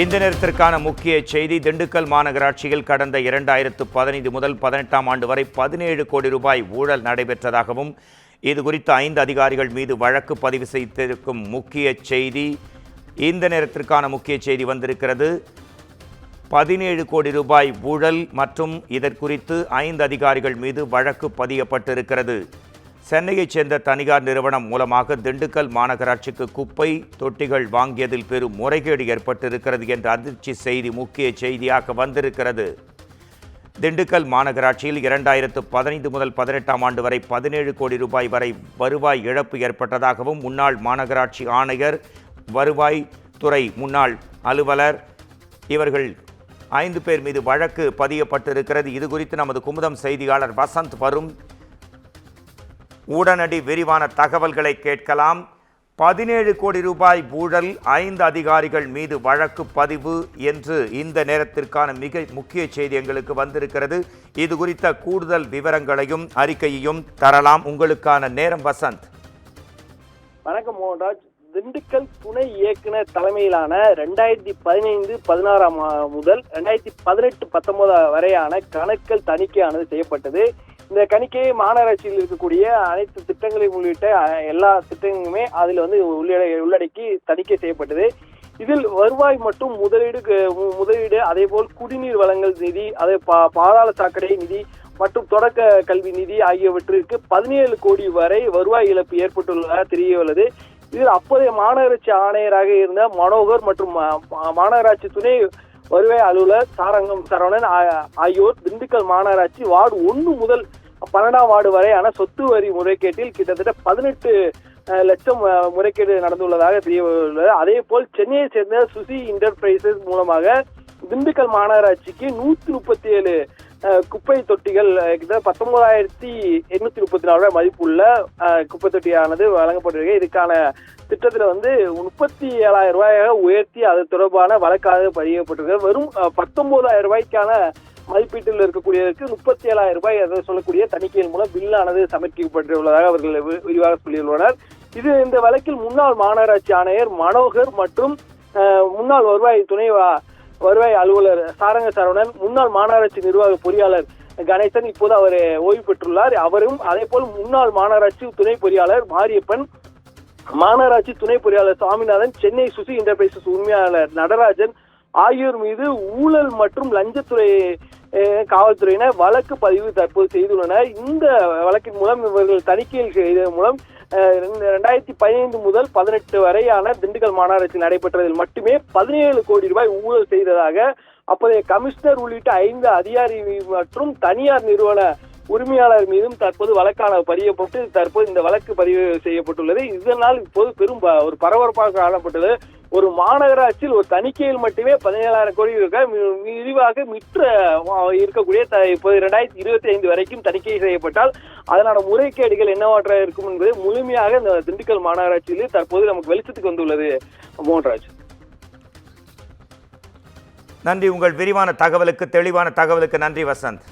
இந்த நேரத்திற்கான முக்கிய செய்தி. திண்டுக்கல் மாநகராட்சியில் கடந்த 2015 முதல் 18ஆம் ஆண்டு வரை 17 கோடி ரூபாய் ஊழல் நடைபெற்றதாகவும் இது குறித்து 5 அதிகாரிகள் மீது வழக்கு பதிவு செய்திருக்கும் முக்கிய செய்தி. இந்த நேரத்திற்கான முக்கிய செய்தி வந்திருக்கிறது. 17 கோடி ரூபாய் ஊழல் மற்றும் இதற்குறித்து 5 அதிகாரிகள் மீது வழக்கு பதியப்பட்டிருக்கிறது. சென்னையைச் சேர்ந்த தனியார் நிறுவனம் மூலமாக திண்டுக்கல் மாநகராட்சிக்கு குப்பை தொட்டிகள் வாங்கியதில் பெரும் முறைகேடு ஏற்பட்டிருக்கிறது என்ற அதிர்ச்சி செய்தி முக்கிய செய்தியாக வந்திருக்கிறது. திண்டுக்கல் மாநகராட்சியில் 2015 முதல் 18ஆம் ஆண்டு வரை 17 கோடி ரூபாய் வரை வருவாய் இழப்பு ஏற்பட்டதாகவும் முன்னாள் மாநகராட்சி ஆணையர், வருவாய் துறை முன்னாள் அலுவலர் இவர்கள் 5 பேர் மீது வழக்கு பதியப்பட்டிருக்கிறது. இது குறித்து நமது குமுதம் செய்தியாளர் வசந்த் வரும் உடனடி விரிவான தகவல்களை கேட்கலாம். 17 கோடி ரூபாய் ஊழல், 5 அதிகாரிகள் மீது வழக்கு பதிவு என்று இந்த நேரத்திற்கான மிக முக்கிய செய்தி எங்களுக்கு வந்திருக்கிறது. இது குறித்த கூடுதல் விவரங்களையும் அறிக்கையையும் தரலாம். உங்களுக்கான நேரம் வசந்த். வணக்கம் மோகன்ராஜ். திண்டுக்கல் துணை இயக்குனர் தலைமையிலான 2015-16 முதல் 2018-19 வரையான கணக்குகள் தணிக்கையானது செய்யப்பட்டது. இந்த கணிக்கையை மாநகராட்சியில் இருக்கக்கூடிய அனைத்து திட்டங்களையும் உள்ளிட்ட எல்லா திட்டங்களுமே அதில் உள்ளடக்கி தணிக்கை செய்யப்பட்டது. இதில் வருவாய் மற்றும் முதலீடு அதே போல் குடிநீர் வழங்கல் நிதி, அதே பாதாள சாக்கடை நிதி மற்றும் தொடக்க கல்வி நிதி ஆகியவற்றிற்கு 17 கோடி வரை வருவாய் இழப்பு ஏற்பட்டுள்ளதாக தெரிய உள்ளது. இதில் அப்போதைய மாநகராட்சி ஆணையராக இருந்த மனோகர் மற்றும் மாநகராட்சி துணை வருவாய் அலுவலர் சாரங்கம் சரவணன் ஆகியோர் திண்டுக்கல் மாநகராட்சி வார்டு 1 முதல் 12ஆம் வார்டு வரையான சொத்து வரி முறைகேட்டில் கிட்டத்தட்ட 18 லட்சம் முறைகேடு நடந்துள்ளதாக தெரிய உள்ளது. அதே போல் சென்னையை சேர்ந்த சுசி என்டர்பிரைசஸ் மூலமாக திண்டுக்கல் மாநகராட்சிக்கு 137 குப்பை தொட்டிகள் 19,834 ரூபாய் மதிப்புள்ள குப்பை தொட்டியானது வழங்கப்பட்டிருக்கு. இதுக்கான திட்டத்தில் 37,000 ரூபாயாக உயர்த்தி அது தொடர்பான வழக்காக பதியப்பட்டிருக்கு. வெறும் 19,000 ரூபாய்க்கான மதிப்பீட்டில் இருக்கக்கூடியதற்கு 37,000 ரூபாய் அதை சொல்லக்கூடிய தணிக்கையின் மூலம் பில்லானது சமர்ப்பிக்கப்பட்டுள்ளதாக அவர்கள் விரிவாக சொல்லியுள்ளனர். இந்த வழக்கில் முன்னாள் மாநகராட்சி ஆணையர் மனோகர் மற்றும் முன்னாள் வருவாய் அலுவலர் சாரங்க சரவணன், முன்னாள் மாநகராட்சி நிர்வாக பொறியாளர் கணேசன் இப்போது அவர் ஓய்வு பெற்றுள்ளார். அவரும் அதே போல் முன்னாள் மாநகராட்சி துணை பொறியாளர் மாரியப்பன், மாநகராட்சி துணை பொறியாளர் சுவாமிநாதன், சென்னை சுசி என்டர்பிரைசஸ் உரிமையாளர் நடராஜன் ஆகியோர் மீது ஊழல் மற்றும் லஞ்சத்துறை காவல்துறையினர் வழக்கு பதிவு தற்போது செய்துள்ளனர். இந்த வழக்கின் மூலம் இவர்கள் தணிக்கையில் செய்ததன் மூலம் 2015 முதல் 18 வரையான திண்டுக்கல் மாநகராட்சியில் நடைபெற்றதில் மட்டுமே 17 கோடி ரூபாய் ஊழல் செய்ததாக அப்போதைய கமிஷனர் உள்ளிட்ட 5 அதிகாரி மற்றும் தனியார் நிறுவன உரிமையாளர் மீதும் தற்போது வழக்கான பதியப்பட்டு தற்போது இந்த வழக்கு பதிவு செய்யப்பட்டுள்ளது. இதனால் இப்போது பெரும் ஒரு பரபரப்பாக காணப்பட்டது. ஒரு மாநகராட்சியில் ஒரு தணிக்கையில் மட்டுமே 17,000 கோடி விரிவாக மிற்ற இருக்கக்கூடிய இப்போது 2025 வரைக்கும் தணிக்கை செய்யப்பட்டால் அதனால முறைகேடுகள் என்னவாற்ற இருக்கும் என்பது முழுமையாக இந்த திண்டுக்கல் மாநகராட்சியில் தற்போது நமக்கு வெளிச்சத்துக்கு வந்துள்ளது. மோகன்ராஜ், நன்றி. உங்கள் விரிவான தகவலுக்கு, தெளிவான தகவலுக்கு நன்றி வசந்த்.